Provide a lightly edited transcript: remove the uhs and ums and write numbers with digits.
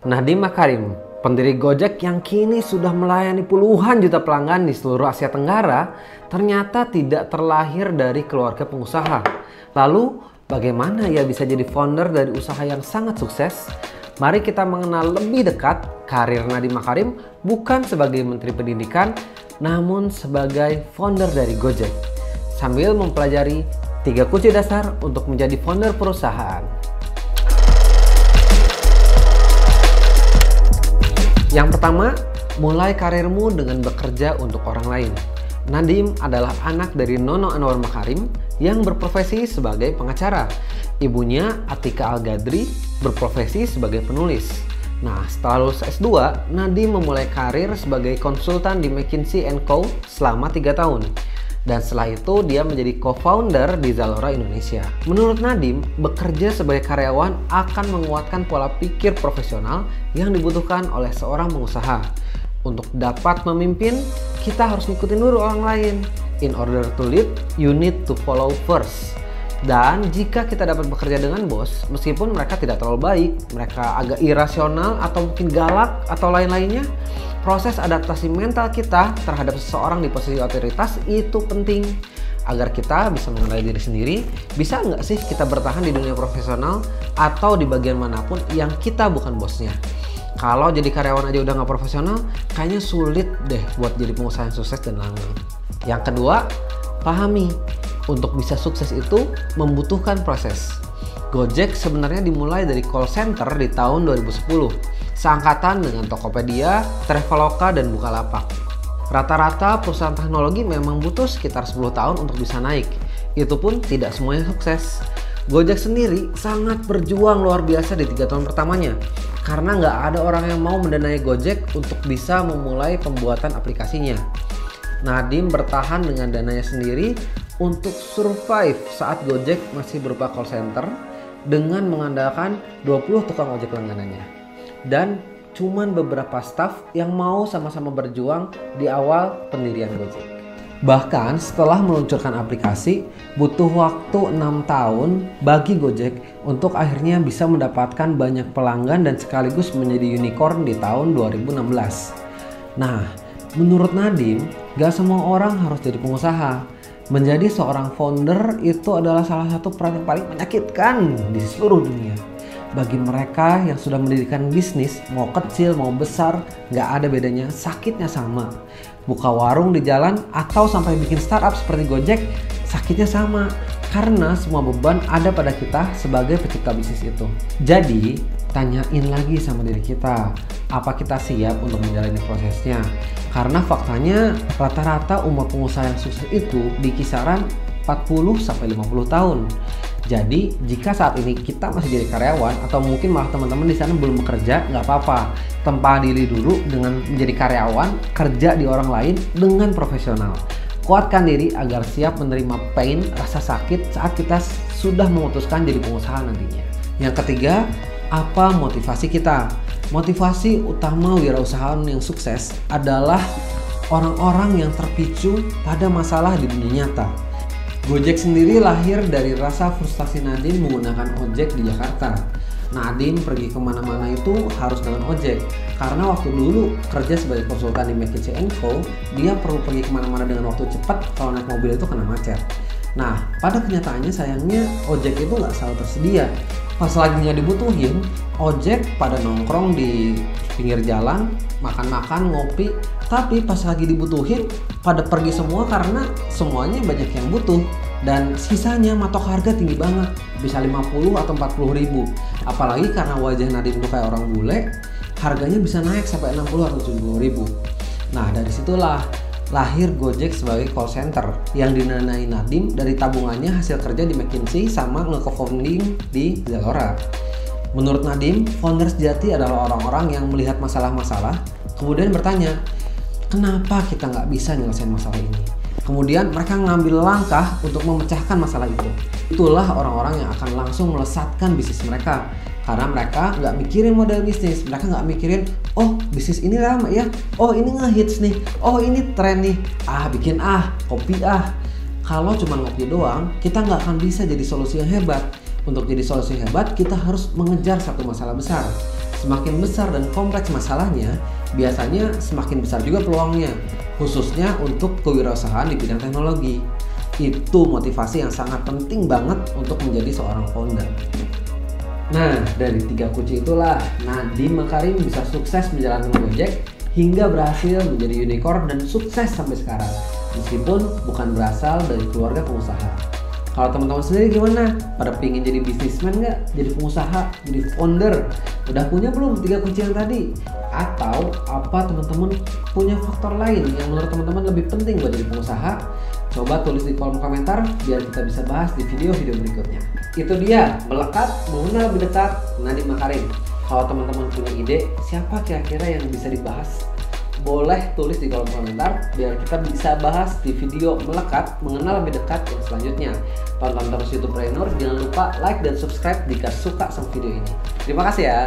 Nadiem Makarim, pendiri Gojek yang kini sudah melayani puluhan juta pelanggan di seluruh Asia Tenggara, ternyata tidak terlahir dari keluarga pengusaha. Lalu, bagaimana ia bisa jadi founder dari usaha yang sangat sukses? Mari kita mengenal lebih dekat karir Nadiem Makarim bukan sebagai Menteri Pendidikan, namun sebagai founder dari Gojek. Sambil mempelajari 3 kunci dasar untuk menjadi founder perusahaan. Yang pertama, mulai karirmu dengan bekerja untuk orang lain. Nadiem adalah anak dari Nono Anwar Makarim yang berprofesi sebagai pengacara. Ibunya Atika Al-Gadri berprofesi sebagai penulis. Nah, setelah lulus S2, Nadiem memulai karir sebagai konsultan di McKinsey & Co selama 3 tahun. Dan setelah itu dia menjadi co-founder di Zalora Indonesia. Menurut Nadiem, bekerja sebagai karyawan akan menguatkan pola pikir profesional yang dibutuhkan oleh seorang pengusaha. Untuk dapat memimpin, kita harus ngikutin dulu orang lain. In order to lead, you need to follow first. Dan jika kita dapat bekerja dengan bos, meskipun mereka tidak terlalu baik, mereka agak irasional atau mungkin galak atau lain-lainnya, proses adaptasi mental kita terhadap seseorang di posisi otoritas itu penting agar kita bisa mengenali diri sendiri. Bisa nggak sih kita bertahan di dunia profesional atau di bagian manapun yang kita bukan bosnya? Kalau jadi karyawan aja udah nggak profesional, kayaknya sulit deh buat jadi pengusaha yang sukses dan langgeng. Yang kedua, pahami untuk bisa sukses itu membutuhkan proses. Gojek sebenarnya dimulai dari call center di tahun 2010. Seangkatan dengan Tokopedia, Traveloka, dan Bukalapak. Rata-rata perusahaan teknologi memang butuh sekitar 10 tahun untuk bisa naik. Itu pun tidak semuanya sukses. Gojek sendiri sangat berjuang luar biasa di 3 tahun pertamanya. Karena nggak ada orang yang mau mendanai Gojek untuk bisa memulai pembuatan aplikasinya. Nadiem bertahan dengan dananya sendiri untuk survive saat Gojek masih berupa call center dengan mengandalkan 20 tukang ojek langganannya. Dan cuman beberapa staff yang mau sama-sama berjuang di awal pendirian Gojek. Bahkan setelah meluncurkan aplikasi, butuh waktu 6 tahun bagi Gojek untuk akhirnya bisa mendapatkan banyak pelanggan dan sekaligus menjadi unicorn di tahun 2016. Nah, menurut Nadiem, gak semua orang harus jadi pengusaha. Menjadi seorang founder itu adalah salah satu peran yang paling menyakitkan di seluruh dunia. Bagi mereka yang sudah mendirikan bisnis, mau kecil mau besar, nggak ada bedanya, sakitnya sama. Buka warung di jalan atau sampai bikin startup seperti Gojek, sakitnya sama. Karena semua beban ada pada kita sebagai pencipta bisnis itu. Jadi, tanyain lagi sama diri kita, apa kita siap untuk menjalani prosesnya? Karena faktanya rata-rata umur pengusaha yang sukses itu di kisaran 40-50 tahun. Jadi jika saat ini kita masih jadi karyawan atau mungkin malah teman-teman di sana belum bekerja, nggak apa-apa. Tempa diri dulu dengan menjadi karyawan, kerja di orang lain dengan profesional. Kuatkan diri agar siap menerima pain, rasa sakit saat kita sudah memutuskan jadi pengusaha nantinya. Yang ketiga, apa motivasi kita? Motivasi utama wirausahawan yang sukses adalah orang-orang yang terpicu pada masalah di dunia nyata. Gojek sendiri lahir dari rasa frustasi Nadiem menggunakan ojek di Jakarta. Nadiem pergi kemana-mana itu harus dengan ojek. Karena waktu dulu kerja sebagai konsultan di McKinsey & Co, dia perlu pergi kemana-mana dengan waktu cepat, kalau naik mobil itu kena macet. Nah, pada kenyataannya sayangnya ojek itu nggak selalu tersedia. Pas lagi nggak dibutuhin, ojek pada nongkrong di pinggir jalan, makan-makan, ngopi. Tapi pas lagi dibutuhin, pada pergi semua karena semuanya banyak yang butuh. Dan sisanya matok harga tinggi banget, bisa 50 atau 40 ribu. Apalagi karena wajah Nadiem itu kayak orang bule, harganya bisa naik sampai 60 atau 70 ribu. Nah, dari situlah lahir Gojek sebagai call center yang dinanai Nadiem dari tabungannya hasil kerja di McKinsey sama nge-co-founding di Zalora. Menurut Nadiem, founder sejati adalah orang-orang yang melihat masalah-masalah, kemudian bertanya, kenapa kita nggak bisa nyelesain masalah ini? Kemudian mereka ngambil langkah untuk memecahkan masalah itu. Itulah orang-orang yang akan langsung melesatkan bisnis mereka. Karena mereka nggak mikirin model bisnis, mereka nggak mikirin, oh bisnis ini lama ya, oh ini ngehits nih, oh ini tren nih, bikin kopi Kalau cuma ngopi doang, kita nggak akan bisa jadi solusi yang hebat. Untuk jadi solusi yang hebat, kita harus mengejar satu masalah besar. Semakin besar dan kompleks masalahnya, biasanya semakin besar juga peluangnya, khususnya untuk kewirausahaan di bidang teknologi. Itu motivasi yang sangat penting banget untuk menjadi seorang founder. Nah, dari 3 kunci itulah Nadiem Makarim bisa sukses menjalankan Gojek hingga berhasil menjadi unicorn dan sukses sampai sekarang, meskipun bukan berasal dari keluarga pengusaha. Kalau teman-teman sendiri gimana? Pada pingin jadi bisnismen nggak? Jadi pengusaha? Jadi founder? Udah punya belum 3 kunci yang tadi? Atau apa teman-teman punya faktor lain yang menurut teman-teman lebih penting buat jadi pengusaha? Coba tulis di kolom komentar biar kita bisa bahas di video-video berikutnya. Itu dia, melekat, mengenal lebih dekat Nadiem Makarim. Kalau teman-teman punya ide, siapa kira-kira yang bisa dibahas? Boleh tulis di kolom komentar biar kita bisa bahas di video melekat mengenal lebih dekat yang selanjutnya. Tonton terus YouTubepreneur, jangan lupa like dan subscribe jika suka sama video ini. Terima kasih ya.